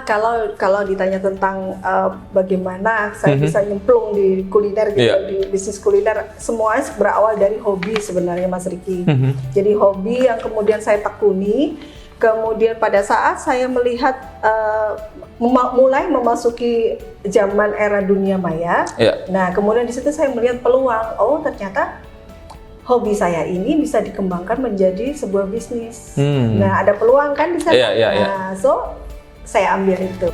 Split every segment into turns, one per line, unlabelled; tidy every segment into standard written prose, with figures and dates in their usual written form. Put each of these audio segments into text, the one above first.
Kalau ditanya tentang bagaimana saya bisa nyemplung di kuliner gitu, di bisnis kuliner, semuanya berawal dari hobi sebenarnya, Mas Riki. Jadi hobi yang kemudian saya tekuni, kemudian pada saat saya melihat mulai memasuki zaman era dunia maya, nah kemudian di situ saya melihat peluang, oh ternyata hobi saya ini bisa dikembangkan menjadi sebuah bisnis. Nah ada peluang kan di sana. Nah, so saya ambil itu.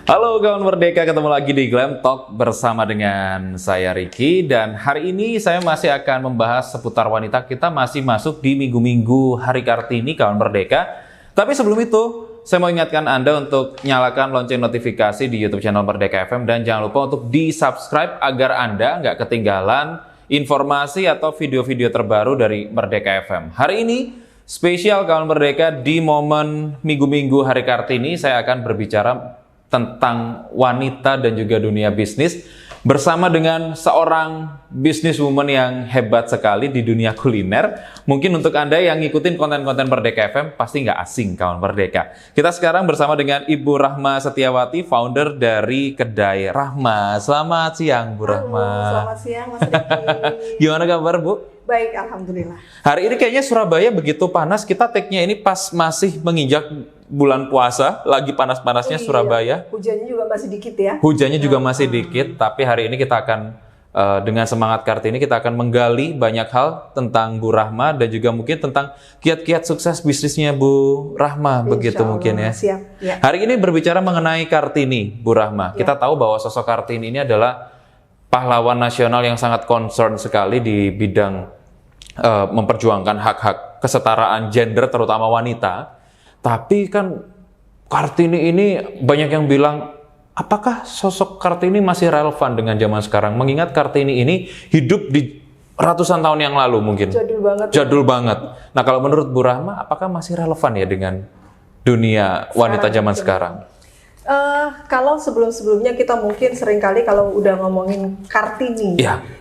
Halo kawan Merdeka, ketemu lagi di Glam Talk bersama dengan saya Ricky, dan hari ini saya masih akan membahas seputar wanita. Kita masih masuk di minggu-minggu Hari Kartini kawan Merdeka. Tapi sebelum itu, saya mau ingatkan Anda untuk nyalakan lonceng notifikasi di YouTube channel Merdeka FM, dan jangan lupa untuk di-subscribe agar Anda nggak ketinggalan informasi atau video-video terbaru dari Merdeka FM. Hari ini spesial kawan Merdeka, di momen minggu-minggu Hari Kartini saya akan berbicara tentang wanita dan juga dunia bisnis bersama dengan seorang businesswoman yang hebat sekali di dunia kuliner. Mungkin untuk Anda yang ngikutin konten-konten Merdeka FM pasti nggak asing kawan Merdeka. Kita sekarang bersama dengan Ibu Rahma Setiawati, founder dari Kedai Rahma. Selamat siang Bu Rahma.
Halo, selamat siang Mas Riki.
Gimana kabar Bu?
Baik, alhamdulillah.
Hari ini kayaknya Surabaya begitu panas. Kita take-nya ini pas masih menginjak bulan puasa, lagi panas-panasnya Surabaya.
Hujannya juga masih dikit ya.
Hujannya juga masih dikit, tapi hari ini kita akan dengan semangat Kartini kita akan menggali banyak hal tentang Bu Rahma dan juga mungkin tentang kiat-kiat sukses bisnisnya Bu Rahma. Begitu mungkin ya.
Siap. Ya.
Hari ini berbicara mengenai Kartini, Bu Rahma. Kita tahu bahwa sosok Kartini ini adalah pahlawan nasional yang sangat concern sekali di bidang memperjuangkan hak-hak kesetaraan gender terutama wanita. Tapi kan Kartini ini banyak yang bilang, apakah sosok Kartini masih relevan dengan zaman sekarang? Mengingat Kartini ini hidup di ratusan tahun yang lalu mungkin.
Jadul banget.
Jadul banget. Nah kalau menurut Bu Rahma, apakah masih relevan ya dengan dunia wanita zaman sekarang?
Kalau sebelum-sebelumnya kita mungkin seringkali kalau udah ngomongin Kartini,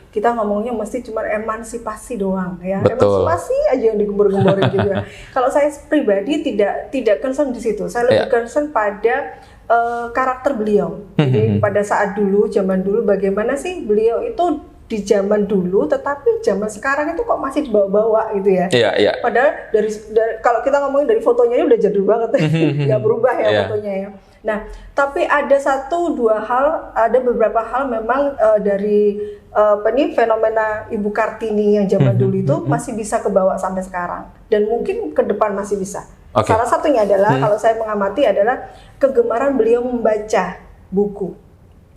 kita ngomongnya mesti cuma emansipasi doang ya.
Betul.
Emansipasi aja yang digembor-gemborin gitu ya. Kalau saya pribadi tidak concern di situ. Saya lebih concern pada karakter beliau. Jadi pada saat dulu, zaman dulu, bagaimana sih beliau itu di zaman dulu, tetapi zaman sekarang itu kok masih dibawa-bawa gitu ya. Padahal dari kalau kita ngomongin dari fotonya udah jadul banget, nggak berubah ya fotonya ya. Nah, tapi ada beberapa hal memang dari fenomena Ibu Kartini yang zaman dulu itu masih bisa kebawa sampai sekarang, dan mungkin ke depan masih bisa. Salah satunya adalah kalau saya mengamati adalah kegemaran beliau membaca buku.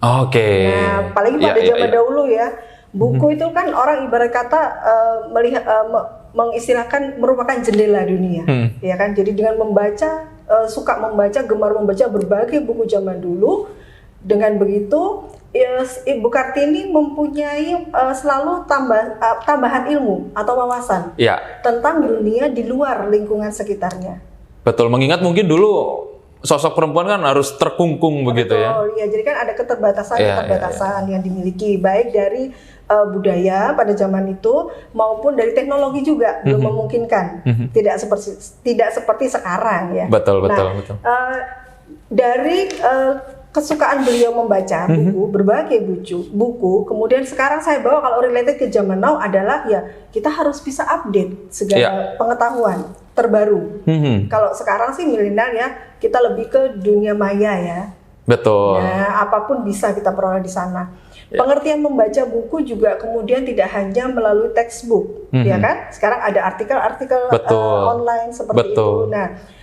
Nah, apalagi pada zaman dahulu ya, buku itu kan orang ibarat kata melihat mengistilahkan merupakan jendela dunia, ya kan? Jadi dengan membaca, suka membaca, gemar membaca berbagai buku zaman dulu. Dengan begitu, Ibu Kartini mempunyai selalu tambahan ilmu atau wawasan tentang dunia di luar lingkungan sekitarnya.
Betul, mengingat mungkin dulu sosok perempuan kan harus terkungkung begitu ya.
Iya, jadi kan ada keterbatasan yang dimiliki baik dari budaya pada zaman itu maupun dari teknologi juga belum memungkinkan. Tidak seperti sekarang ya.
Betul.
Dari kesukaan beliau membaca buku, berbagai buku, kemudian sekarang saya bawa kalau related ke zaman now adalah ya kita harus bisa update segala pengetahuan terbaru. Kalau sekarang sih milenial ya, kita lebih ke dunia maya ya.
Betul.
Nah, apapun bisa kita peroleh di sana. Pengertian membaca buku juga kemudian tidak hanya melalui textbook, ya kan? Sekarang ada artikel-artikel online seperti itu. Nah,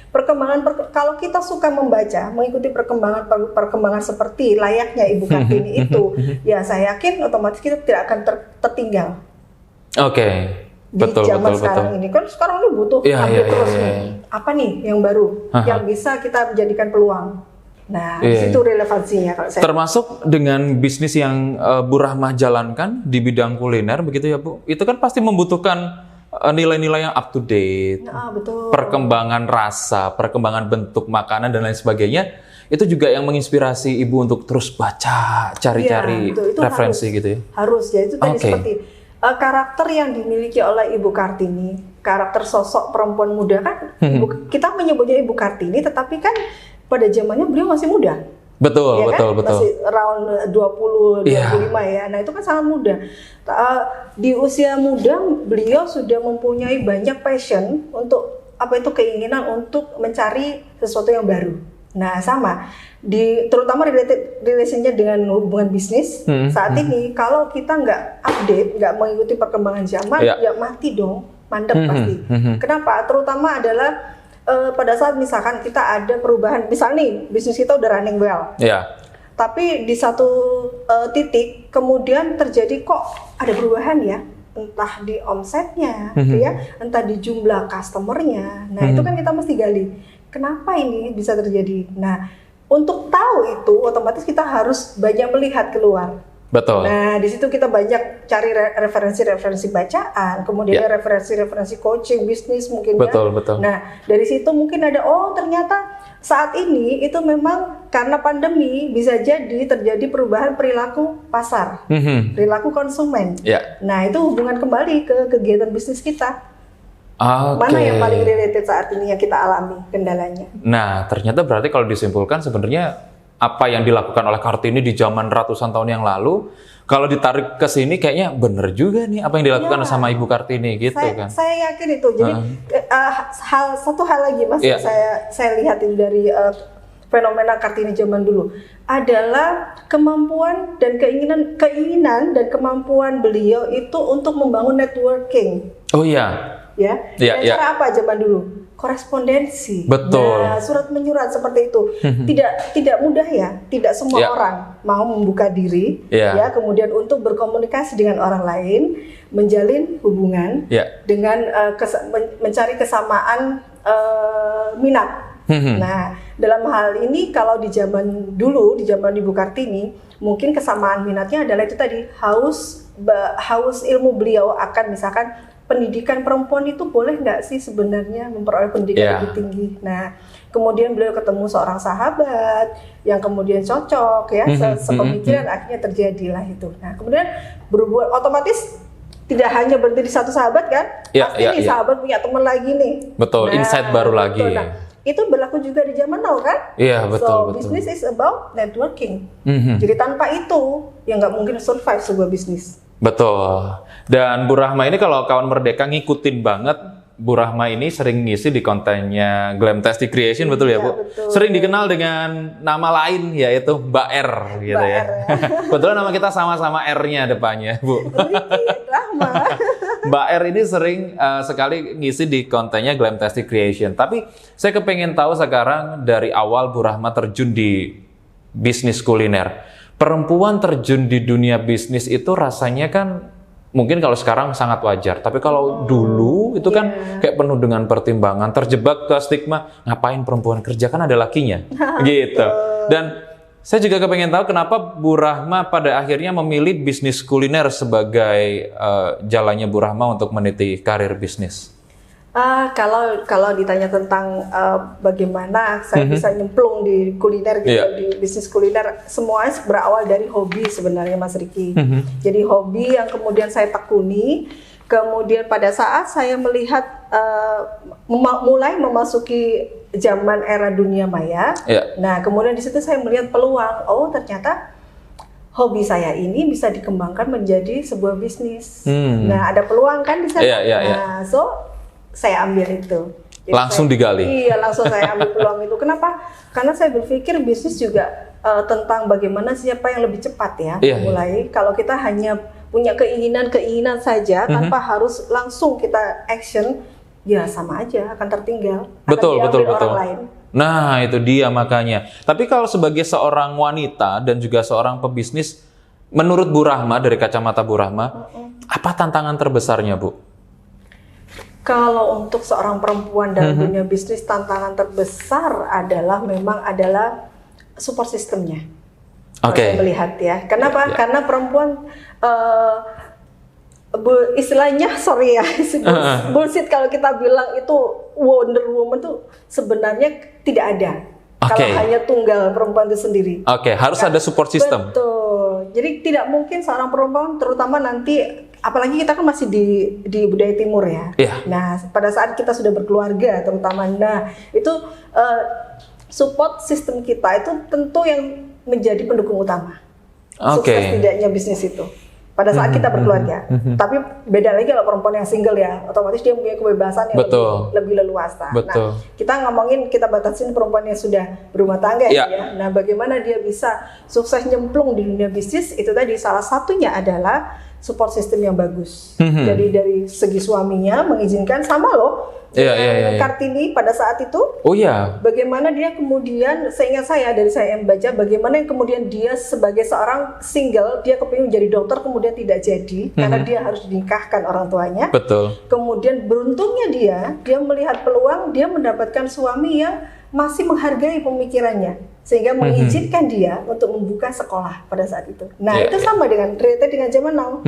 kalau kita suka membaca, mengikuti perkembangan seperti layaknya Ibu Kartini itu, ya saya yakin otomatis kita tidak akan tertinggal. Di zaman sekarang ini kan sekarang lu butuh update terus nih. Apa nih yang baru yang bisa kita menjadikan peluang? Nah, itu relevansinya kalau saya.
Termasuk dengan bisnis yang Bu Rahma jalankan di bidang kuliner begitu ya Bu. Itu kan pasti membutuhkan nilai-nilai yang up to date.
Betul.
Perkembangan rasa, perkembangan bentuk makanan dan lain sebagainya. Itu juga yang menginspirasi Ibu untuk terus baca, cari-cari referensi gitu ya.
Harus ya, itu tadi seperti karakter yang dimiliki oleh Ibu Kartini karakter sosok perempuan muda kan, kita menyebutnya Ibu Kartini, tetapi kan pada zamannya beliau masih muda.
Betul,
ya
betul,
kan?
betul.
Masih around 20, 25 ya. Nah itu kan sangat muda. Di usia muda beliau sudah mempunyai banyak passion untuk keinginan untuk mencari sesuatu yang baru. Nah sama, terutama relationnya dengan hubungan bisnis saat ini. Kalau kita nggak update, nggak mengikuti perkembangan zaman, ya mati dong, mandek pasti. Kenapa? Terutama adalah pada saat misalkan kita ada perubahan, misalnya nih bisnis kita udah running well, tapi di satu titik kemudian terjadi kok ada perubahan ya, entah di omsetnya, gitu ya, entah di jumlah customernya. Nah itu kan kita mesti gali, kenapa ini bisa terjadi. Nah untuk tahu itu otomatis kita harus banyak melihat keluar.
Betul.
Nah, di situ kita banyak cari referensi-referensi bacaan, kemudian referensi-referensi coaching, bisnis mungkin ya.
Betul.
Nah, dari situ mungkin ada, ternyata saat ini itu memang karena pandemi bisa jadi terjadi perubahan perilaku pasar, perilaku konsumen. Nah, itu hubungan kembali ke kegiatan bisnis kita. Mana yang paling related saat ini yang kita alami kendalanya?
Nah, ternyata berarti kalau disimpulkan sebenarnya apa yang dilakukan oleh Kartini di zaman ratusan tahun yang lalu, kalau ditarik ke sini kayaknya bener juga nih apa yang dilakukan sama Ibu Kartini gitu kan.
Saya yakin itu. Jadi satu hal lagi Mas, saya lihat itu dari fenomena Kartini zaman dulu adalah kemampuan dan keinginan dan kemampuan beliau itu untuk membangun networking. Cara apa zaman dulu? Korespondensi.
Betul.
Nah, surat menyurat seperti itu. Tidak mudah ya. Tidak semua orang mau membuka diri kemudian untuk berkomunikasi dengan orang lain, menjalin hubungan dengan mencari kesamaan minat. Nah, dalam hal ini kalau di zaman dulu, di zaman Ibu Kartini, mungkin kesamaan minatnya adalah itu tadi, haus ilmu beliau akan misalkan pendidikan perempuan itu boleh nggak sih sebenarnya memperoleh pendidikan lebih tinggi. Nah, kemudian beliau ketemu seorang sahabat yang kemudian cocok ya, sepemikiran, akhirnya terjadilah itu. Nah, kemudian berbuat otomatis tidak hanya berhenti di satu sahabat kan, pasti sahabat punya teman lagi nih.
Betul, insight baru lagi.
Nah, itu berlaku juga di zaman now kan?
Iya, betul.
Business is about networking. Jadi tanpa itu, ya nggak mungkin survive sebuah bisnis.
Betul. Dan Bu Rahma ini kalau kawan Merdeka ngikutin banget, Bu Rahma ini sering ngisi di kontennya Glamtastic Creation, betul ya Bu?
Betul.
Sering dikenal dengan nama lain yaitu Mbak R gitu ya. Kebetulan nama kita sama-sama R-nya depannya Bu.
Rahma.
Mbak R ini sering sekali ngisi di kontennya Glamtastic Creation. Tapi saya kepengen tahu sekarang dari awal Bu Rahma terjun di bisnis kuliner. Perempuan terjun di dunia bisnis itu rasanya kan mungkin kalau sekarang sangat wajar, tapi kalau dulu itu kan kayak penuh dengan pertimbangan, terjebak ke stigma, ngapain perempuan kerja, kan ada lakinya gitu. Dan saya juga kepengen tahu kenapa Bu Rahma pada akhirnya memilih bisnis kuliner sebagai jalannya Bu Rahma untuk meniti karir bisnis.
Kalau ditanya tentang bagaimana saya bisa nyemplung di kuliner gitu, di bisnis kuliner, semuanya berawal dari hobi sebenarnya Mas Riki. Jadi hobi yang kemudian saya tekuni, kemudian pada saat saya melihat mulai memasuki zaman era dunia maya, nah kemudian di situ saya melihat peluang, ternyata hobi saya ini bisa dikembangkan menjadi sebuah bisnis. Nah ada peluang kan di sana. Nah saya ambil itu. Jadi
langsung digali.
Iya, langsung saya ambil peluang itu. Kenapa? Karena saya berpikir bisnis juga tentang bagaimana siapa yang lebih cepat ya. Mulai kalau kita hanya punya keinginan saja tanpa harus langsung kita action, ya sama aja akan tertinggal.
Betul.
Orang lain.
Nah, itu dia makanya. Tapi kalau sebagai seorang wanita dan juga seorang pebisnis, menurut Bu Rahma, dari kacamata Bu Rahma, apa tantangan terbesarnya, Bu?
Kalau untuk seorang perempuan dalam dunia bisnis, tantangan terbesar memang adalah support sistemnya. Saya melihat ya. Kenapa? Karena perempuan istilahnya bullshit kalau kita bilang itu Wonder Woman tuh sebenarnya tidak ada. Kalau hanya tunggal perempuan itu sendiri.
Harus ada support system.
Betul. Jadi tidak mungkin seorang perempuan, terutama nanti apalagi kita kan masih di budaya timur ya.
Iya.
Nah, pada saat kita sudah berkeluarga terutama, nah itu support sistem kita itu tentu yang menjadi pendukung utama. Sukses tidaknya bisnis itu pada saat kita berkeluarga. Tapi beda lagi kalau perempuan yang single ya, otomatis dia punya kebebasan yang lebih leluasa.
Betul.
Nah, kita ngomongin, kita batasin perempuan yang sudah berumah tangga ya. Nah, bagaimana dia bisa sukses nyemplung di dunia bisnis, itu tadi salah satunya adalah support system yang bagus. Jadi dari segi suaminya mengizinkan, sama loh. Kartini pada saat itu, bagaimana dia kemudian, seingat saya dari saya yang baca, bagaimana yang kemudian dia sebagai seorang single, dia kepingin jadi dokter kemudian tidak jadi karena dia harus dinikahkan orang tuanya.
Betul.
Kemudian beruntungnya dia melihat peluang, dia mendapatkan suami yang masih menghargai pemikirannya sehingga mengizinkan dia untuk membuka sekolah pada saat itu. Nah itu sama dengan zaman now.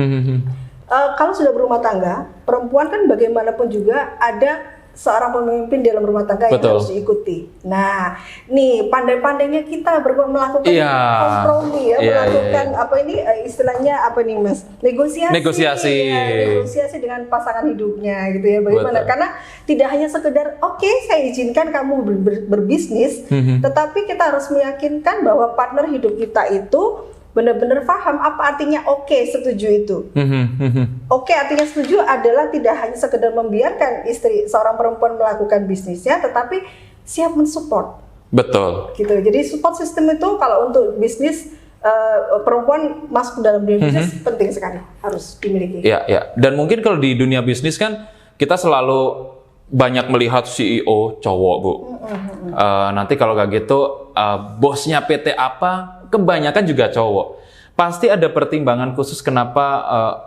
Kalau sudah berumah tangga, perempuan kan bagaimanapun juga ada seorang pemimpin dalam rumah tangga yang harus diikuti. Nah, nih pandai-pandainya kita melakukan kompromi melakukan istilahnya apa nih Mas? Negosiasi dengan pasangan hidupnya gitu ya. Bagaimana? Karena tidak hanya sekedar saya izinkan kamu berbisnis, tetapi kita harus meyakinkan bahwa partner hidup kita itu benar-benar paham apa artinya setuju itu. Artinya setuju adalah tidak hanya sekedar membiarkan seorang perempuan melakukan bisnisnya, tetapi siap mensupport.
Betul.
Gitu. Jadi support system itu kalau untuk bisnis perempuan masuk dalam dunia bisnis penting sekali, harus dimiliki.
Iya. Dan mungkin kalau di dunia bisnis kan kita selalu banyak melihat CEO cowok, Bu. Nanti kalau gak gitu bosnya PT apa kebanyakan juga cowok. Pasti ada pertimbangan khusus kenapa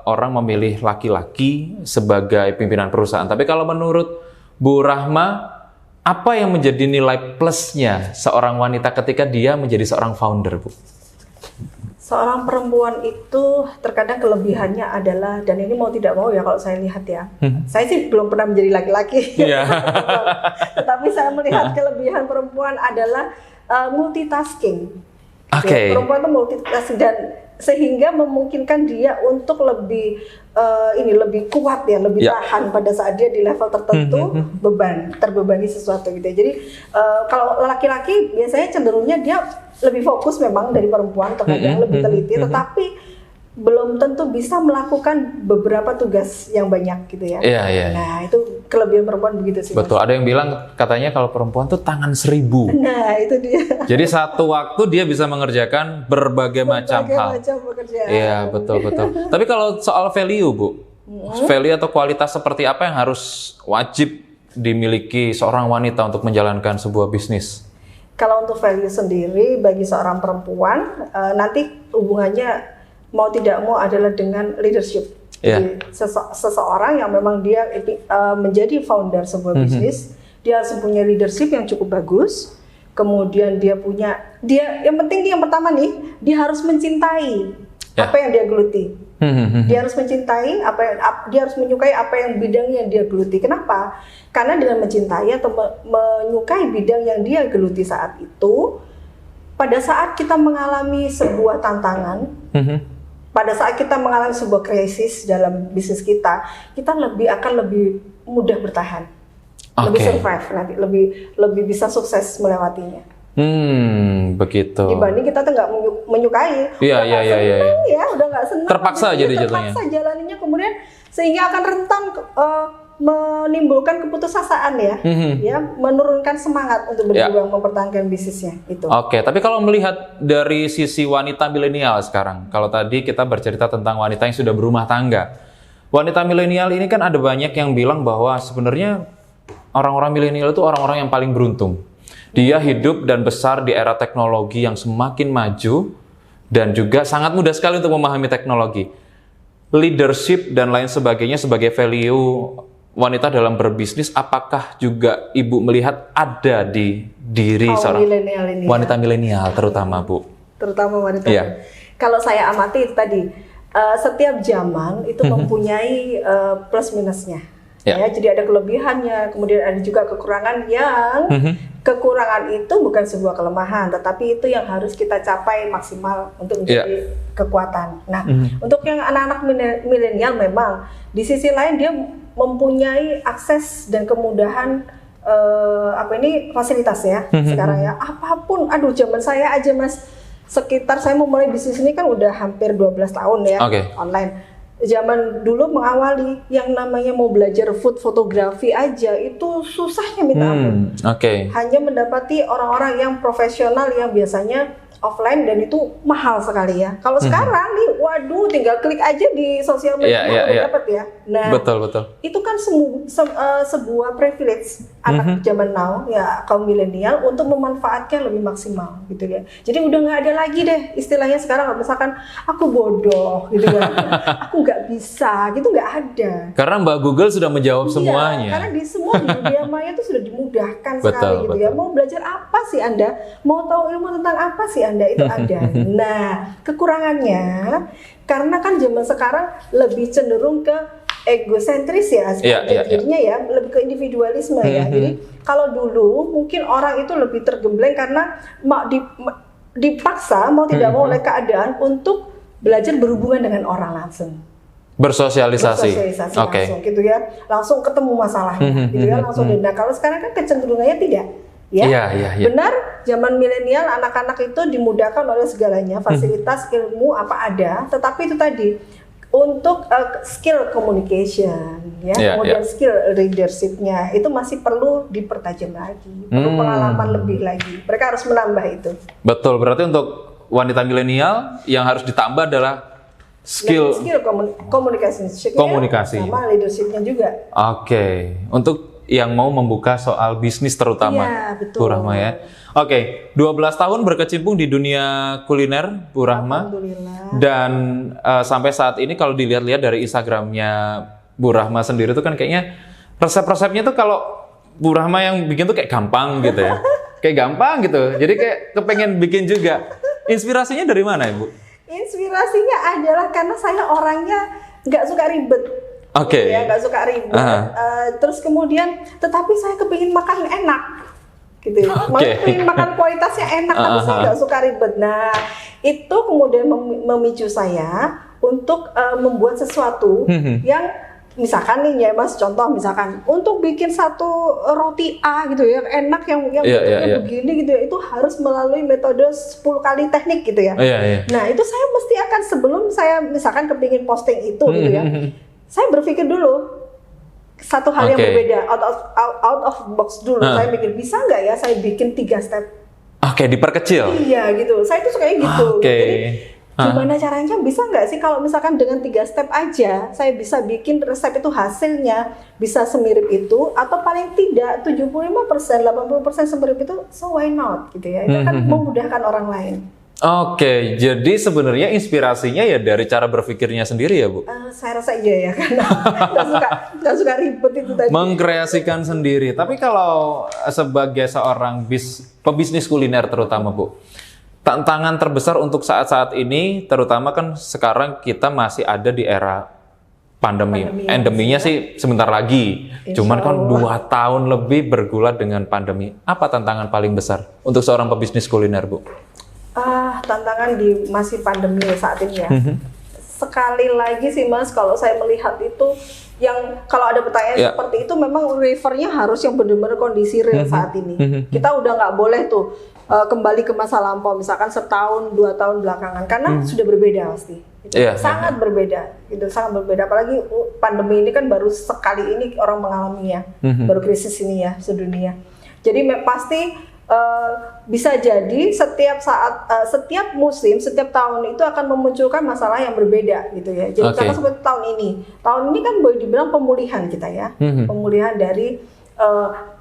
orang memilih laki-laki sebagai pimpinan perusahaan. Tapi kalau menurut Bu Rahma, apa yang menjadi nilai plusnya seorang wanita ketika dia menjadi seorang founder, Bu?
Seorang perempuan itu terkadang kelebihannya adalah, dan ini mau tidak mau ya kalau saya lihat ya, saya sih belum pernah menjadi laki-laki, tetapi saya melihat kelebihan perempuan adalah multitasking. Perempuan itu multitasking dan sehingga memungkinkan dia untuk lebih kuat ya, lebih tahan pada saat dia di level tertentu terbebani sesuatu gitu ya. Jadi kalau laki-laki biasanya cenderungnya dia lebih fokus memang dari perempuan, terkadang lebih teliti, tetapi belum tentu bisa melakukan beberapa tugas yang banyak gitu ya. Nah itu kelebihan perempuan begitu sih.
Betul. Ada yang bilang katanya kalau perempuan tuh tangan 1000.
Nah itu dia.
Jadi satu waktu dia bisa mengerjakan berbagai macam hal.
Pekerjaan.
Iya betul. Tapi kalau soal value, Bu, value atau kualitas seperti apa yang harus wajib dimiliki seorang wanita untuk menjalankan sebuah bisnis?
Kalau untuk value sendiri bagi seorang perempuan nanti hubungannya mau tidak mau adalah dengan leadership. Jadi seseorang yang memang dia menjadi founder sebuah bisnis, dia harus punya leadership yang cukup bagus. Kemudian dia yang penting yang pertama nih, dia harus mencintai apa yang dia geluti. Dia harus mencintai dia harus menyukai apa yang bidang yang dia geluti. Kenapa? Karena dengan mencintai atau menyukai bidang yang dia geluti saat itu, pada saat kita mengalami sebuah tantangan, pada saat kita mengalami sebuah krisis dalam bisnis kita akan lebih mudah bertahan, lebih survive nanti, lebih bisa sukses melewatinya.
Begitu.
Dibanding kita tuh nggak menyukai, udah nggak senang,
terpaksa jadi jatuhnya.
Terpaksa jalaninya, kemudian sehingga akan rentan menimbulkan keputusasaan ya, menurunkan semangat untuk berjuang mempertahankan bisnisnya itu.
Tapi kalau melihat dari sisi wanita milenial sekarang, kalau tadi kita bercerita tentang wanita yang sudah berumah tangga, wanita milenial ini kan ada banyak yang bilang bahwa sebenarnya orang-orang milenial itu orang-orang yang paling beruntung. Dia hidup dan besar di era teknologi yang semakin maju dan juga sangat mudah sekali untuk memahami teknologi. Leadership dan lain sebagainya sebagai value wanita dalam berbisnis, apakah juga Ibu melihat ada di diri seorang wanita milenial terutama, Bu?
Terutama wanita. Kalau saya amati itu tadi, setiap zaman itu mempunyai plus minusnya. Ya, jadi ada kelebihannya, kemudian ada juga kekurangan yang kekurangan itu bukan sebuah kelemahan, tetapi itu yang harus kita capai maksimal untuk menjadi kekuatan. Nah, untuk yang anak-anak milenial memang di sisi lain dia mempunyai akses dan kemudahan fasilitas ya sekarang ya. Apapun, aduh zaman saya aja Mas, sekitar saya memulai bisnis ini kan udah hampir 12 tahun ya online. Zaman dulu mengawali yang namanya mau belajar food fotografi aja itu susahnya minta ampun. Hanya mendapati orang-orang yang profesional yang biasanya offline dan itu mahal sekali ya. Kalau sekarang nih, waduh, tinggal klik aja di sosial media dapat ya. Nah, betul. Itu kan sebuah privilege anak zaman now ya, kaum milenial untuk memanfaatkan lebih maksimal gitu ya. Jadi udah nggak ada lagi deh istilahnya sekarang kalau misalkan aku bodoh gitu ya, aku nggak bisa gitu, nggak ada.
Karena Mbak Google sudah menjawab semuanya.
Karena di semua di dunia maya itu sudah dimudahkan sekali gitu ya. Mau belajar apa sih Anda? Mau tahu ilmu tentang apa sih Anda? Itu ada. Nah, kekurangannya karena kan zaman sekarang lebih cenderung ke egosentris ya, dirinya ya, lebih ke individualisme ya. Jadi kalau dulu mungkin orang itu lebih tergembleng karena dipaksa mau tidak mau oleh keadaan untuk belajar berhubungan dengan orang langsung.
Bersosialisasi
langsung gitu ya, langsung ketemu masalahnya gitu ya, langsung. Nah, kalau sekarang kan kecenderungannya tidak. Benar, zaman milenial anak-anak itu dimudahkan oleh segalanya, fasilitas, ilmu apa ada, tetapi itu tadi untuk skill communication ya, kemudian skill leadership-nya itu masih perlu dipertajam lagi, perlu pengalaman lebih lagi. Mereka harus menambah itu.
Betul, berarti untuk wanita milenial yang harus ditambah adalah skill
komunikasi sama leadership-nya juga.
Untuk yang mau membuka soal bisnis terutama, Bu Rahma ya. 12 tahun berkecimpung di dunia kuliner, Bu Rahma. Dan sampai saat ini kalau dilihat-lihat dari Instagramnya Bu Rahma sendiri tuh kan kayaknya resep-resepnya tuh kalau Bu Rahma yang bikin tuh kayak gampang gitu ya. Kayak gampang gitu, jadi kayak kepengen bikin juga. Inspirasinya dari mana ya Bu?
Inspirasinya adalah karena saya orangnya nggak suka ribet. Ya, nggak suka ribet. Terus kemudian, tetapi saya kepingin makan enak, gitu. Kepingin makan kualitasnya enak, tapi saya nggak suka ribet. Nah, itu kemudian memicu saya untuk membuat sesuatu yang, misalkan nih ya Mas, contoh misalkan untuk bikin satu roti A gitu ya, enak yang begini gitu ya, itu harus melalui metode 10 kali teknik gitu ya. Nah, itu saya mesti akan sebelum saya misalkan kepingin posting itu gitu ya. Saya berpikir dulu satu hal yang berbeda, out of box dulu. Saya mikir bisa nggak ya saya bikin 3 step.
Diperkecil.
Iya gitu. Saya tuh sukanya gitu. Jadi gimana caranya, bisa nggak sih kalau misalkan dengan 3 step aja saya bisa bikin resep itu hasilnya bisa semirip itu, atau paling tidak 75%, 80% semirip itu, so why not gitu ya. Itu kan memudahkan orang lain.
Jadi sebenarnya inspirasinya ya dari cara berpikirnya sendiri ya Bu?
Saya rasa iya ya, karena nggak suka ribet itu tadi.
Mengkreasikan sendiri. Tapi kalau sebagai seorang pebisnis kuliner terutama Bu, tantangan terbesar untuk saat-saat ini, terutama kan sekarang kita masih ada di era pandemi. Endeminya sih sebentar lagi. Cuman kan 2 tahun lebih bergulat dengan pandemi. Apa tantangan paling besar untuk seorang pebisnis kuliner Bu?
Tantangan di masih pandemi saat ini ya. Sekali lagi sih Mas, kalau saya melihat itu, yang kalau ada pertanyaan seperti itu memang refernya harus yang benar-benar kondisi real saat ini. Kita udah nggak boleh tuh kembali ke masa lampau, misalkan setahun 2 tahun belakangan, karena sudah berbeda pasti. Sangat berbeda, gitu, sangat berbeda. Apalagi pandemi ini kan baru sekali ini orang mengalaminya, baru krisis ini ya sedunia. Jadi pasti bisa jadi setiap saat, setiap musim, setiap tahun itu akan memunculkan masalah yang berbeda gitu ya. Jadi karena seperti tahun ini kan boleh dibilang pemulihan kita ya, pemulihan dari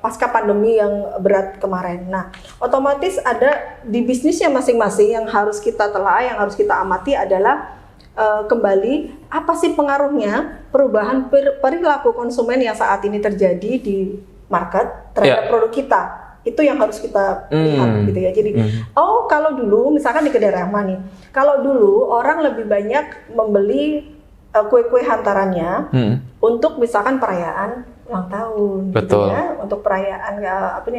pasca pandemi yang berat kemarin. Nah, otomatis ada di bisnisnya masing-masing yang harus kita telah, yang harus kita amati adalah kembali apa sih pengaruhnya perubahan perilaku konsumen yang saat ini terjadi di market terhadap produk kita. Itu yang harus kita lihat gitu ya. Jadi kalau dulu misalkan di Kedai Rahma nih, kalau dulu orang lebih banyak membeli kue-kue hantarannya untuk misalkan perayaan ulang tahun,
Betul.
gitu ya, untuk perayaan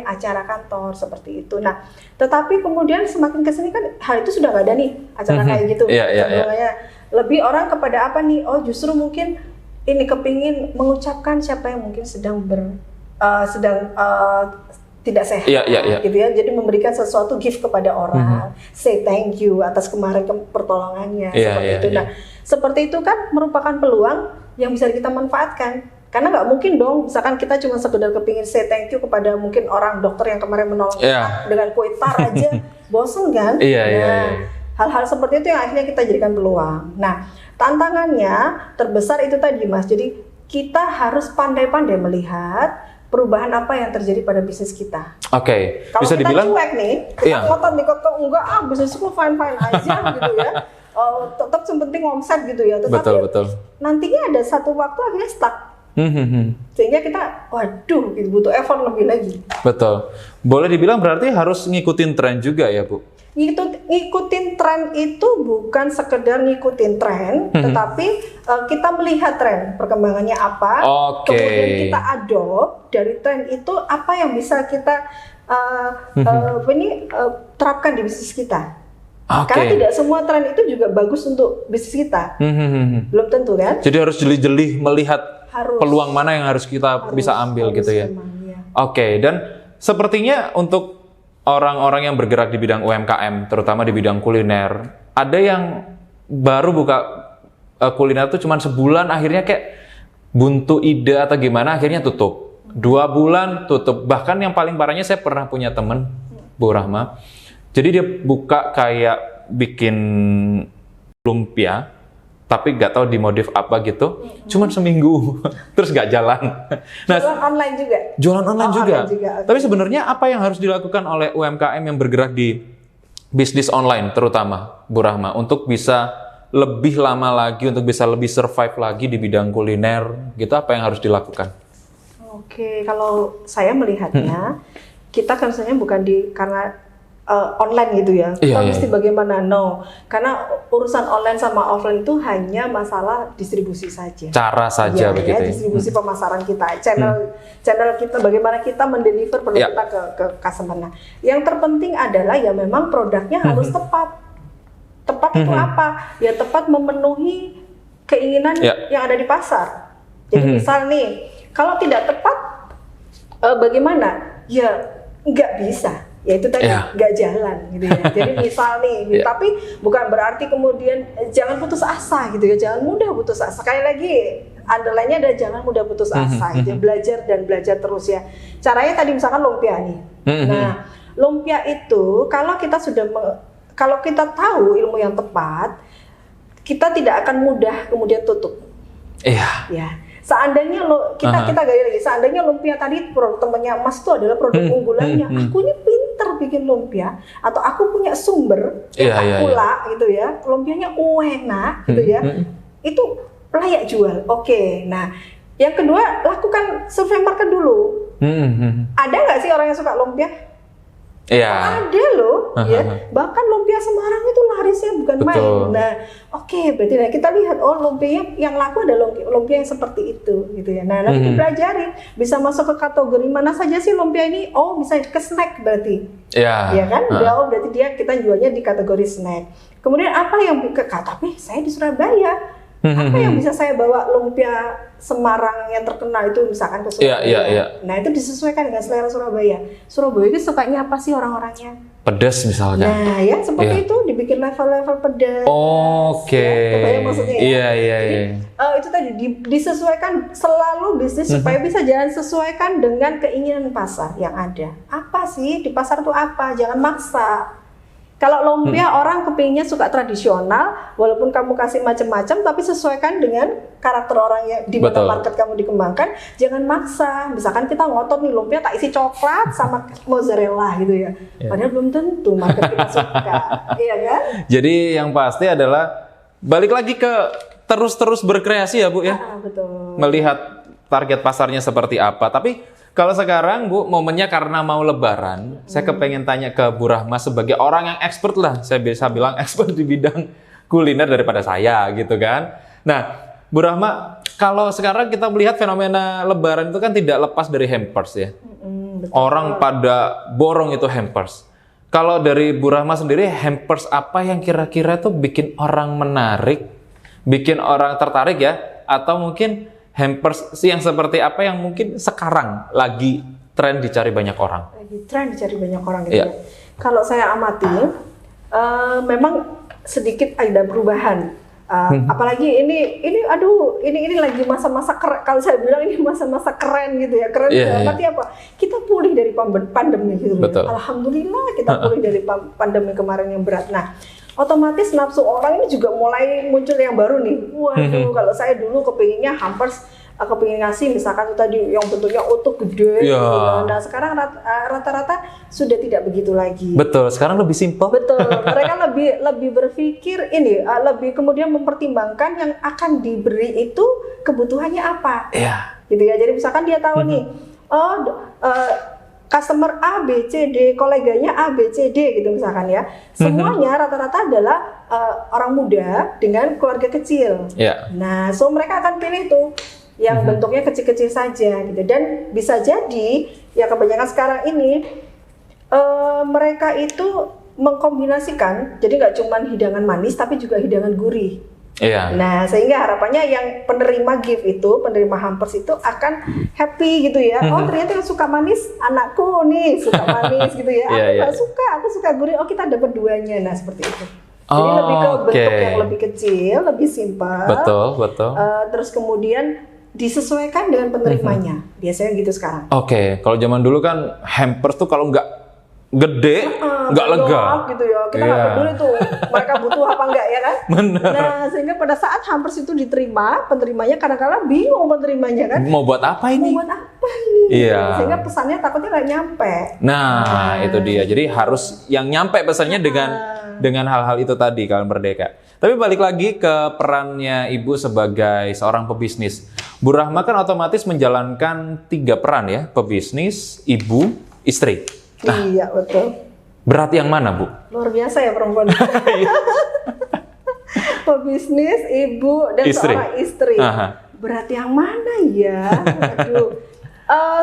acara kantor seperti itu. Nah, tetapi kemudian semakin kesini kan hal itu sudah nggak ada nih acara kayak gitu. Sebenarnya lebih orang kepada apa nih? Oh, justru mungkin ini kepingin mengucapkan siapa yang mungkin sedang tidak sehat, gitu ya. Jadi memberikan sesuatu gift kepada orang, say thank you atas kemarin pertolongannya, seperti itu. Nah, seperti itu kan merupakan peluang yang bisa kita manfaatkan. Karena nggak mungkin dong, misalkan kita cuma sekedar kepingin say thank you kepada mungkin orang dokter yang kemarin menolong kita dengan kue tar aja, bosen kan? Hal-hal seperti itu yang akhirnya kita jadikan peluang. Nah, tantangannya terbesar itu tadi, Mas. Jadi kita harus pandai-pandai melihat perubahan apa yang terjadi pada bisnis kita.
Oke.
Kalau
Bisa
kita
dibilang
cuek nih, kita ngotot enggak bisnisku fine-fine aja gitu ya. Tetap yang penting omset gitu ya. Tetapi
betul.
nantinya ada satu waktu akhirnya stuck. Sehingga kita, waduh, butuh effort lebih lagi.
Betul. Boleh dibilang berarti harus ngikutin tren juga ya, Bu?
Ngikutin tren itu bukan sekedar ngikutin tren, tetapi kita melihat tren perkembangannya apa, kemudian kita adopt dari tren itu apa yang bisa kita terapkan di bisnis kita. Karena tidak semua tren itu juga bagus untuk bisnis kita, belum tentu kan?
Jadi harus jeli-jeli melihat peluang mana yang harus kita bisa ambil gitu ya. Oke, dan sepertinya untuk orang-orang yang bergerak di bidang UMKM, terutama di bidang kuliner, ada yang baru buka kuliner tuh cuma sebulan, akhirnya kayak buntu ide atau gimana, akhirnya tutup. 2 bulan tutup. Bahkan yang paling parahnya saya pernah punya temen, Bu Rahma. Jadi dia buka kayak bikin lumpia, tapi nggak tahu dimodif apa gitu, cuman seminggu, terus nggak jalan.
Nah, jualan online juga?
Jualan online juga.
Okay.
Tapi sebenarnya apa yang harus dilakukan oleh UMKM yang bergerak di bisnis online, terutama Bu Rahma, untuk bisa lebih lama lagi, untuk bisa lebih survive lagi di bidang kuliner, gitu, apa yang harus dilakukan?
Oke, kalau saya melihatnya, kita kan sebenarnya bukan karena online gitu ya, kita mesti bagaimana? No, karena urusan online sama offline itu hanya masalah distribusi saja.
Cara saja begitu ya.
Distribusi pemasaran kita, channel kita, bagaimana kita mendeliver produk kita ke customer. Nah, yang terpenting adalah ya memang produknya harus tepat. Tepat itu apa? Ya tepat memenuhi keinginan yang ada di pasar. Jadi misal nih, kalau tidak tepat, bagaimana? Ya nggak bisa. Ya itu tadi nggak jalan gitu ya. Jadi misal nih, tapi bukan berarti kemudian jangan putus asa gitu ya, jangan mudah putus asa. Sekali lagi underline-nya ada jangan mudah putus asa, gitu. Belajar dan belajar terus ya. Caranya tadi misalkan lumpia nih. Nah, lumpia itu kalau kita tahu ilmu yang tepat, kita tidak akan mudah kemudian tutup. Ya. Seandainya kita gaya lagi, seandainya lumpia tadi produk temannya Mas itu adalah produk unggulannya, aku ini pinter bikin lumpia, atau aku punya sumber pula gitu ya, lumpianya enak gitu ya, itu layak jual. Oke, nah yang kedua lakukan survei market dulu. Ada nggak sih orang yang suka lumpia? Ada loh, ya. Bahkan lumpia Semarang itu larisnya bukan main. Nah, berarti kita lihat lumpia yang laku ada lumpia yang seperti itu, gitu ya. Nah, nanti dipelajari, bisa masuk ke kategori mana saja sih lumpia ini? Bisa ke snack berarti, ya kan? Berarti kita jualnya di kategori snack. Kemudian apa yang tapi saya di Surabaya. Apa yang bisa saya bawa lumpia Semarang yang terkenal itu misalkan ke Surabaya? Nah itu disesuaikan dengan selera Surabaya. Surabaya itu sukanya apa sih orang-orangnya?
Pedas misalnya.
Nah ya seperti itu dibikin level-level pedas. Kebayang maksudnya ya? Jadi itu tadi disesuaikan selalu bisnis supaya bisa jalan sesuaikan dengan keinginan pasar yang ada. Apa sih di pasar itu apa? Jangan maksa. Kalau lumpia orang kepinginnya suka tradisional, walaupun kamu kasih macam-macam, tapi sesuaikan dengan karakter orang yang di mana market kamu dikembangkan. Jangan maksa. Misalkan kita ngotot nih lumpia tak isi coklat sama mozzarella gitu ya. Padahal belum tentu market kita suka, iya kan? Jadi
yang pasti adalah balik lagi ke terus-terus berkreasi ya Bu ya.
Betul.
Melihat target pasarnya seperti apa. Tapi kalau sekarang Bu, momennya karena mau lebaran, saya kepengen tanya ke Bu Rahma sebagai orang yang expert lah, saya bisa bilang expert di bidang kuliner daripada saya gitu kan. Nah, Bu Rahma, kalau sekarang kita melihat fenomena Lebaran itu kan tidak lepas dari hampers ya.
Betul.
Orang pada borong itu hampers. Kalau dari Bu Rahma sendiri, hampers apa yang kira-kira tuh bikin orang menarik, bikin orang tertarik ya? Atau mungkin hampers yang seperti apa yang mungkin sekarang lagi tren dicari banyak orang?
Lagi tren dicari banyak orang gitu ya. Kalau saya amati, memang sedikit ada perubahan. Apalagi ini lagi masa-masa kalau saya bilang ini masa-masa keren gitu ya. Keren dalam arti apa? Kita pulih dari pandemi gitu.
Betul.
Alhamdulillah kita pulih dari pandemi kemarin yang berat. Nah, otomatis nafsu orang ini juga mulai muncul yang baru nih. Waduh, kalau saya dulu kepinginnya hampers, kepingin ngasih misalkan tadi yang bentuknya utuh gede.
Ya.
Nah, sekarang rata-rata sudah tidak begitu lagi.
Betul, sekarang lebih simpel.
Betul, mereka lebih berpikir ini, lebih kemudian mempertimbangkan yang akan diberi itu kebutuhannya apa.
Iya.
Gitu ya. Jadi misalkan dia tahu nih, customer A, B, C, D, koleganya A, B, C, D gitu misalkan ya. Semuanya rata-rata adalah orang muda dengan keluarga kecil.
Iya.
Nah, so mereka akan pilih tuh yang bentuknya kecil-kecil saja gitu. Dan bisa jadi ya kebanyakan sekarang ini mereka itu mengkombinasikan, jadi nggak cuma hidangan manis tapi juga hidangan gurih.
Iya.
Nah, sehingga harapannya yang penerima gift itu, penerima hampers itu akan happy gitu ya. Oh, ternyata yang suka manis anakku nih, suka manis gitu ya. Aku nggak suka, aku suka gurih. Oh, kita dapat duanya. Nah, seperti itu. Jadi lebih ke bentuk yang lebih kecil, lebih simpel.
Betul.
Terus kemudian disesuaikan dengan penerimanya. Biasanya gitu sekarang.
Oke, kalau zaman dulu kan hampers tuh kalau nggak gede, nggak lega.
Gitu ya. Kita nggak peduli tuh mereka butuh apa enggak ya kan?
Bener.
Nah, sehingga pada saat hampers itu diterima, penerimanya kadang-kadang bingung penerimanya kan?
Mau buat apa ini?
Mau buat apa ini?
Iya.
Sehingga pesannya takutnya nggak nyampe.
Nah, itu dia. Jadi harus yang nyampe pesannya dengan hal-hal itu tadi, Kawan Merdeka. Tapi balik lagi ke perannya Ibu sebagai seorang pebisnis. Bu Rahma kan otomatis menjalankan 3 peran ya, pebisnis, ibu, istri. Nah,
Iya, betul.
berat yang mana, Bu?
Luar biasa ya perempuan. Pebisnis, ibu, dan
Istri.
seorang istri.
Aha.
Berat yang mana ya? Aduh.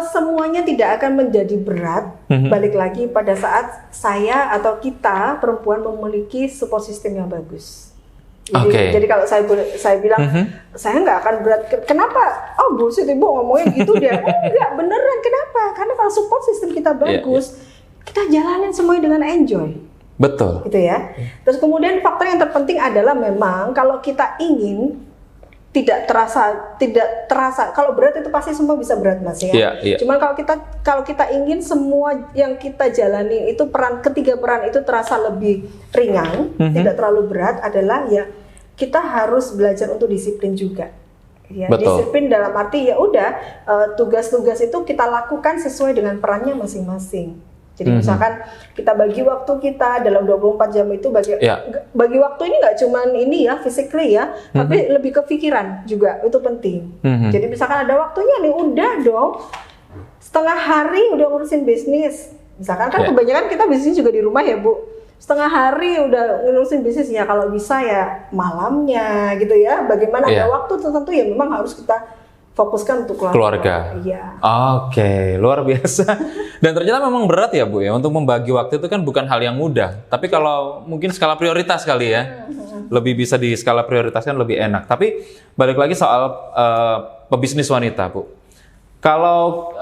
Semuanya tidak akan menjadi berat. Balik lagi pada saat saya atau kita perempuan memiliki support system yang bagus. Jadi kalau saya bilang saya nggak akan berat. Kenapa? Oh, bullshit ibu ngomongnya gitu dia. Enggak, beneran. Kenapa? Karena kalau support system kita bagus, kita jalanin semuanya dengan enjoy.
Betul.
Gitu ya. Terus kemudian faktor yang terpenting adalah memang kalau kita ingin tidak terasa kalau berat itu pasti semua bisa berat Mas ya. Cuman kalau kita ingin semua yang kita jalani itu ketiga peran itu terasa lebih ringan, tidak terlalu berat adalah ya kita harus belajar untuk disiplin juga. Ya, disiplin dalam arti ya udah tugas-tugas itu kita lakukan sesuai dengan perannya masing-masing. Jadi misalkan kita bagi waktu kita dalam 24 jam itu bagi waktu ini nggak cuma ini ya physically ya, tapi lebih ke pikiran juga itu penting. Jadi misalkan ada waktunya nih udah dong setengah hari udah ngurusin bisnis. Misalkan kan kebanyakan kita bisnis juga di rumah ya Bu. Setengah hari udah ngurusin bisnisnya, kalau bisa ya malamnya gitu ya. Bagaimana ada waktu tertentu ya memang harus kita fokuskan untuk keluarga. Iya.
Oke, luar biasa. Dan ternyata memang berat ya Bu ya, untuk membagi waktu itu kan bukan hal yang mudah. Tapi kalau mungkin skala prioritas kali ya, lebih bisa di skala prioritaskan lebih enak. Tapi balik lagi soal pebisnis wanita Bu. Kalau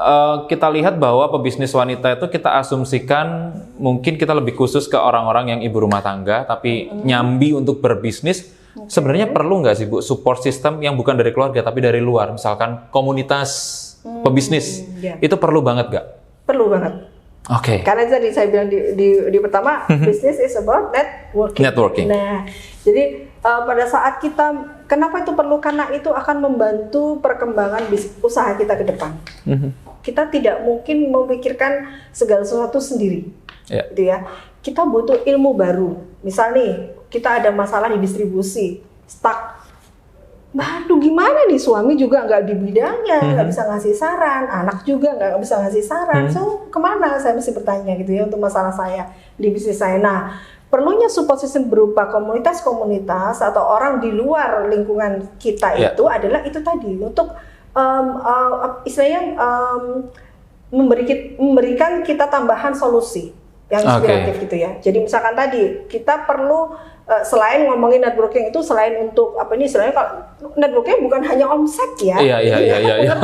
kita lihat bahwa pebisnis wanita itu kita asumsikan mungkin kita lebih khusus ke orang-orang yang ibu rumah tangga, tapi nyambi untuk berbisnis. Sebenarnya perlu nggak sih Bu support system yang bukan dari keluarga tapi dari luar, misalkan komunitas pebisnis, itu perlu banget nggak?
Perlu banget.
Oke.
Karena tadi saya bilang di pertama, business is about networking. Nah, jadi pada saat kita, kenapa itu perlu? Karena itu akan membantu perkembangan usaha kita ke depan. Kita tidak mungkin memikirkan segala sesuatu sendiri, gitu ya. Kita butuh ilmu baru. Misal nih, kita ada masalah di distribusi, stuck. Waduh, gimana nih, suami juga nggak di bidangnya, nggak bisa ngasih saran, anak juga nggak bisa ngasih saran. So, kemana saya mesti bertanya gitu ya untuk masalah saya di bisnis saya. Nah, perlunya support system berupa komunitas-komunitas atau orang di luar lingkungan kita itu adalah itu tadi untuk istilahnya memberikan kita tambahan solusi yang inspiratif gitu ya. Jadi misalkan tadi kita perlu selain ngomongin networking itu selain untuk apa ini istilahnya kalau networking bukan hanya omset ya.
Iya.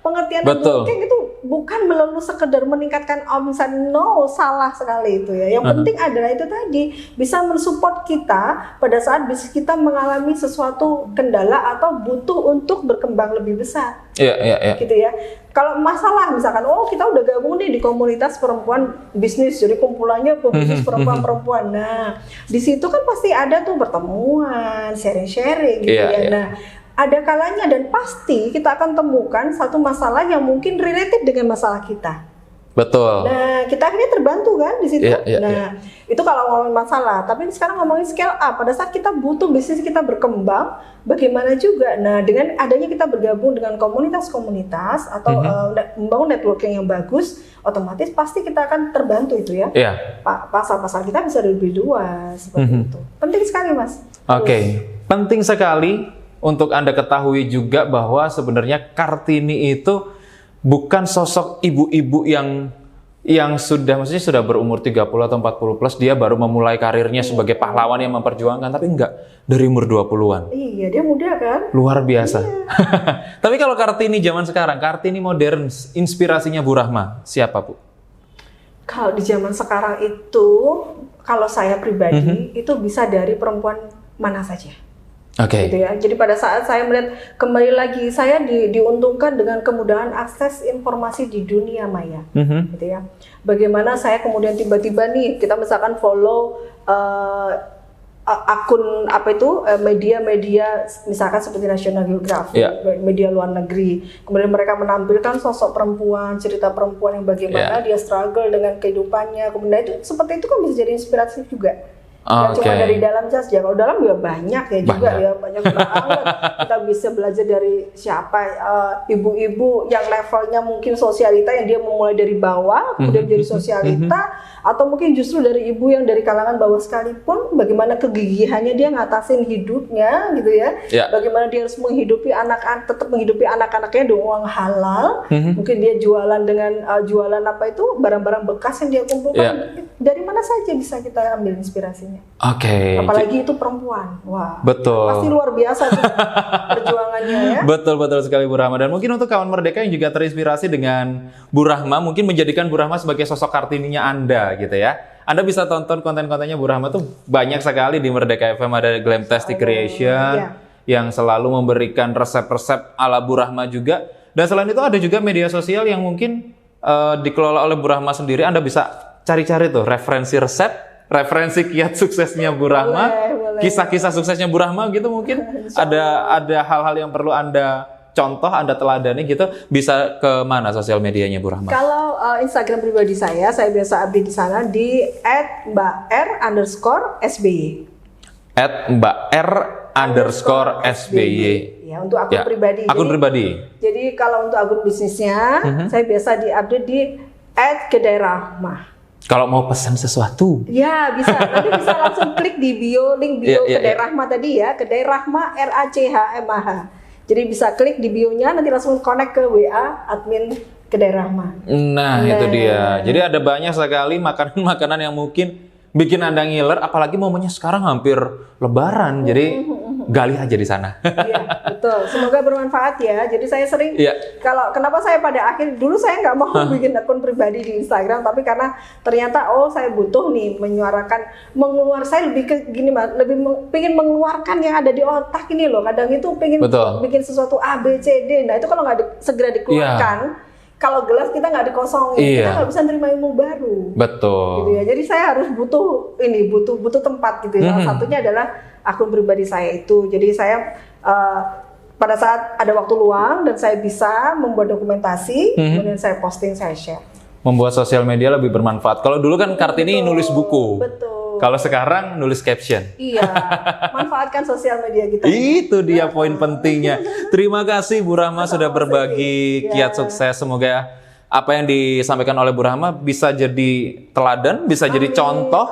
Pengertian networking itu bukan melulu sekedar meningkatkan omset, no, salah sekali itu ya. Yang penting adalah itu tadi bisa mensupport kita pada saat bisnis kita mengalami sesuatu kendala atau butuh untuk berkembang lebih besar.
Iya.
Gitu ya. Kalau masalah misalkan, kita udah gabung nih di komunitas perempuan bisnis, jadi kumpulannya pebisnis perempuan-perempuan. Nah, di situ kan pasti ada tuh pertemuan, sharing-sharing gitu ya. Nah, ada kalanya dan pasti kita akan temukan satu masalah yang mungkin related dengan masalah kita.
Betul.
Nah, kita akhirnya terbantu kan di situ. Nah, itu kalau ngomongin masalah. Tapi sekarang ngomongin scale up. Pada saat kita butuh bisnis kita berkembang, bagaimana juga? Nah, dengan adanya kita bergabung dengan komunitas-komunitas atau membangun networking yang bagus, otomatis pasti kita akan terbantu itu ya. Pasar-pasar kita bisa lebih luas seperti itu. Penting sekali, Mas.
Penting sekali untuk Anda ketahui juga bahwa sebenarnya Kartini itu bukan sosok ibu-ibu yang sudah berumur 30 atau 40 plus, dia baru memulai karirnya sebagai pahlawan yang memperjuangkan, tapi enggak, dari umur 20-an.
Iya, dia muda kan?
Luar biasa. Tapi kalau Kartini zaman sekarang, Kartini modern, inspirasinya Bu Rahma, siapa Bu?
Kalau di zaman sekarang itu, kalau saya pribadi, itu bisa dari perempuan mana saja. Gitu ya. Jadi pada saat saya melihat kembali lagi saya diuntungkan dengan kemudahan akses informasi di dunia maya, gitu ya. Bagaimana saya kemudian tiba-tiba nih kita misalkan follow akun media-media misalkan seperti National Geographic, media luar negeri. Kemudian mereka menampilkan sosok perempuan, cerita perempuan yang bagaimana dia struggle dengan kehidupannya. Kemudian itu seperti itu kan bisa jadi inspirasi juga. Cuma dari dalam saja, kalau dalam ya banyak ya juga ya, banyak banget. Kita bisa belajar dari siapa ibu-ibu yang levelnya mungkin sosialita yang dia memulai dari bawah, kemudian jadi sosialita, atau mungkin justru dari ibu yang dari kalangan bawah sekalipun, bagaimana kegigihannya dia ngatasin hidupnya gitu ya, bagaimana dia harus menghidupi tetap menghidupi anak-anaknya dengan uang halal, mungkin dia jualan dengan jualan barang-barang bekas yang dia kumpulkan, dari mana saja bisa kita ambil inspirasinya. Apalagi itu perempuan, wah,
betul,
pasti luar biasa tuh perjuangannya ya.
Betul sekali Bu Rahma. Dan mungkin untuk kawan Merdeka yang juga terinspirasi dengan Bu Rahma, mungkin menjadikan Bu Rahma sebagai sosok Kartininya Anda gitu ya. Anda bisa tonton konten-kontennya Bu Rahma tuh banyak sekali di Merdeka FM, ada Glamtastic Creation yang selalu memberikan resep-resep ala Bu Rahma juga. Dan selain itu ada juga media sosial yang mungkin dikelola oleh Bu Rahma sendiri. Anda bisa cari-cari tuh referensi resep, referensi kiat suksesnya Bu Rahma, kisah-kisah suksesnya Bu Rahma gitu, mungkin ada hal-hal yang perlu Anda contoh, Anda teladani gitu, bisa ke mana sosial medianya Bu Rahma?
Kalau Instagram pribadi saya biasa update di sana di @mbakr_sby.
@mbakr_sby.
Ya, untuk akun pribadi.
Akun pribadi.
Jadi kalau untuk akun bisnisnya, saya biasa diupdate di @kedairahmah.
Kalau mau pesan sesuatu,
ya bisa. Nanti bisa langsung klik di link bio Kedai Rahma tadi ya, Kedai Rahma RACHMAH. Jadi bisa klik di bio-nya, nanti langsung connect ke WA admin Kedai Rahma.
Nah, itu dia. Jadi ada banyak sekali makanan-makanan yang mungkin bikin Anda ngiler, apalagi momennya sekarang hampir Lebaran. Jadi gali aja di sana.
Iya, betul. Semoga bermanfaat ya. Jadi saya sering, kenapa saya pada akhir, dulu saya nggak mau bikin akun pribadi di Instagram, tapi karena ternyata saya butuh nih saya lebih ke gini, pengen mengeluarkan yang ada di otak ini loh. Kadang itu pengen bikin sesuatu A, B, C, D. Nah itu kalau nggak segera dikeluarkan, kalau gelas kita nggak dikosongin, kita nggak bisa nerima ilmu baru.
Betul.
Gitu ya. Jadi saya harus butuh tempat gitu. Salah satunya adalah akun pribadi saya itu. Jadi saya pada saat ada waktu luang dan saya bisa membuat dokumentasi, kemudian saya posting, saya share.
Membuat sosial media lebih bermanfaat. Kalau dulu kan Kartini nulis buku.
Betul.
Kalau sekarang nulis caption.
Iya, manfaatkan sosial media kita.
Itu dia poin pentingnya. Terima kasih Bu Rahma sudah berbagi kiat sukses. Semoga apa yang disampaikan oleh Bu Rahma bisa jadi teladan, bisa jadi contoh,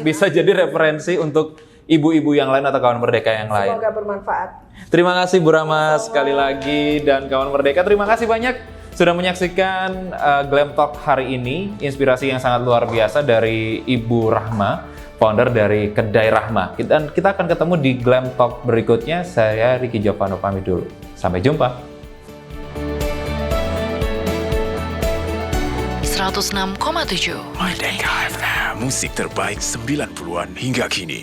bisa jadi referensi untuk ibu-ibu yang lain atau kawan merdeka yang lain.
Semoga bermanfaat.
Terima kasih Bu Rahma sekali lagi, dan kawan merdeka terima kasih banyak sudah menyaksikan Glam Talk hari ini. Inspirasi yang sangat luar biasa dari Ibu Rahma, founder dari Kedai Rahma. Dan kita akan ketemu di Glam Talk berikutnya. Saya Ricky Jovano pamit dulu. Sampai jumpa.
106,7
Merdeka FM, musik terbaik 90-an hingga kini.